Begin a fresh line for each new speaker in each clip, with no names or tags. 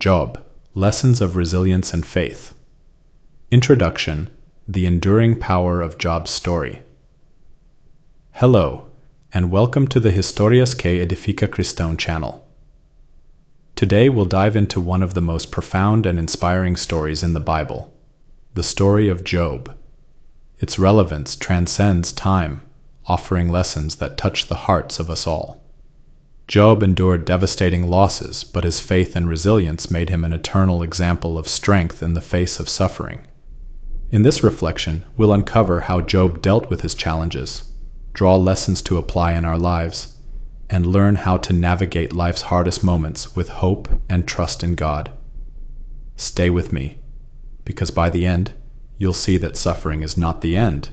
Job, Lessons of Resilience and Faith. Introduction: The enduring power of Job's story. Hello, and welcome to the Histórias que Edifica Cristão channel. Today we'll dive into one of the most profound and inspiring stories in the Bible, the story of Job. Its relevance transcends time, offering lessons that touch the hearts of us all. Job endured devastating losses, but his faith and resilience made him an eternal example of strength in the face of suffering. In this reflection, we'll uncover how Job dealt with his challenges, draw lessons to apply in our lives, and learn how to navigate life's hardest moments with hope and trust in God. Stay with me, because by the end, you'll see that suffering is not the end.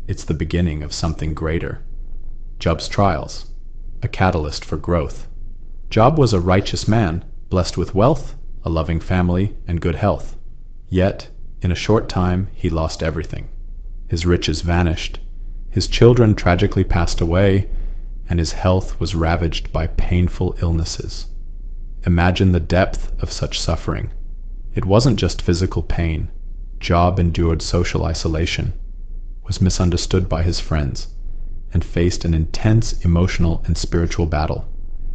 It's the beginning of something greater. Job's trials, a catalyst for growth. Job was a righteous man, blessed with wealth, a loving family, and good health. Yet, in a short time, he lost everything. His riches vanished, his children tragically passed away, and his health was ravaged by painful illnesses. Imagine the depth of such suffering. It wasn't just physical pain. Job endured social isolation, was misunderstood by his friends, and faced an intense emotional and spiritual battle.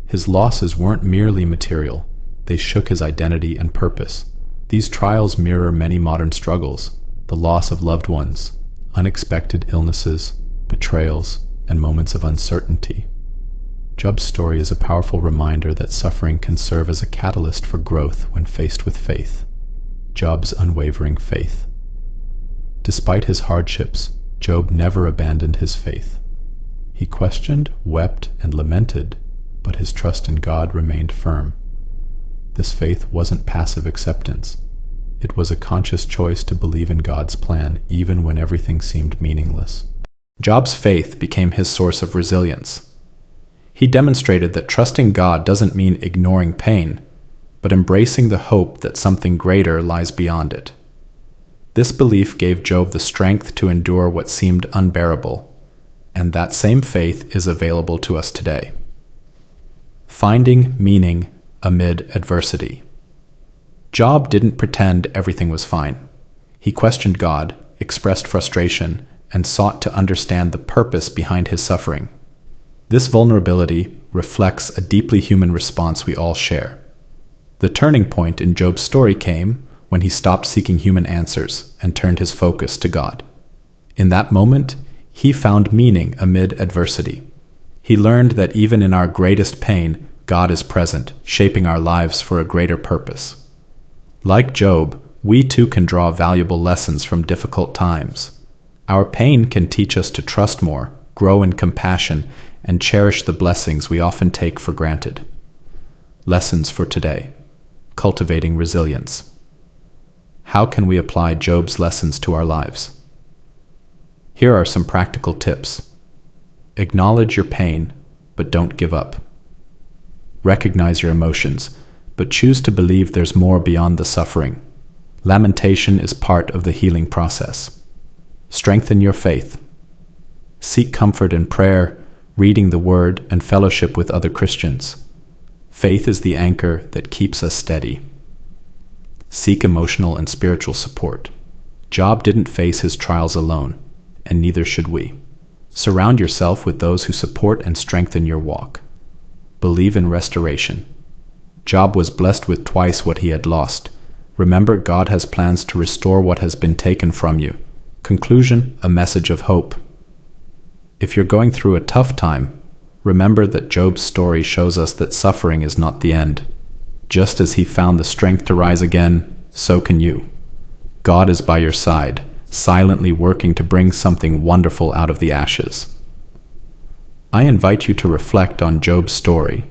His losses weren't merely material, they shook his identity and purpose. These trials mirror many modern struggles: the loss of loved ones, unexpected illnesses, betrayals, and moments of uncertainty. Job's story is a powerful reminder that suffering can serve as a catalyst for growth when faced with faith. Job's unwavering faith. Despite his hardships, Job never abandoned his faith. He questioned, wept, and lamented, but his trust in God remained firm. This faith wasn't passive acceptance. It was a conscious choice to believe in God's plan even when everything seemed meaningless. Job's faith became his source of resilience. He demonstrated that trusting God doesn't mean ignoring pain, but embracing the hope that something greater lies beyond it. This belief gave Job the strength to endure what seemed unbearable, and that same faith is available to us today. Finding meaning amid adversity. Job didn't pretend everything was fine. He questioned God, expressed frustration, and sought to understand the purpose behind his suffering. This vulnerability reflects a deeply human response we all share. The turning point in Job's story came when he stopped seeking human answers and turned his focus to God. In that moment, he found meaning amid adversity. He learned that even in our greatest pain, God is present, shaping our lives for a greater purpose. Like Job, we too can draw valuable lessons from difficult times. Our pain can teach us to trust more, grow in compassion, and cherish the blessings we often take for granted. Lessons for today. Cultivating resilience. How can we apply Job's lessons to our lives? Here are some practical tips. Acknowledge your pain, but don't give up. Recognize your emotions, but choose to believe there's more beyond the suffering. Lamentation is part of the healing process. Strengthen your faith. Seek comfort in prayer, reading the Word, and fellowship with other Christians. Faith is the anchor that keeps us steady. Seek emotional and spiritual support. Job didn't face his trials alone, and neither should we. Surround yourself with those who support and strengthen your walk. Believe in restoration. Job was blessed with twice what he had lost. Remember, God has plans to restore what has been taken from you. Conclusion: a message of hope. If you're going through a tough time, remember that Job's story shows us that suffering is not the end. Just as he found the strength to rise again, so can you. God is by your side, silently working to bring something wonderful out of the ashes. I invite you to reflect on Job's story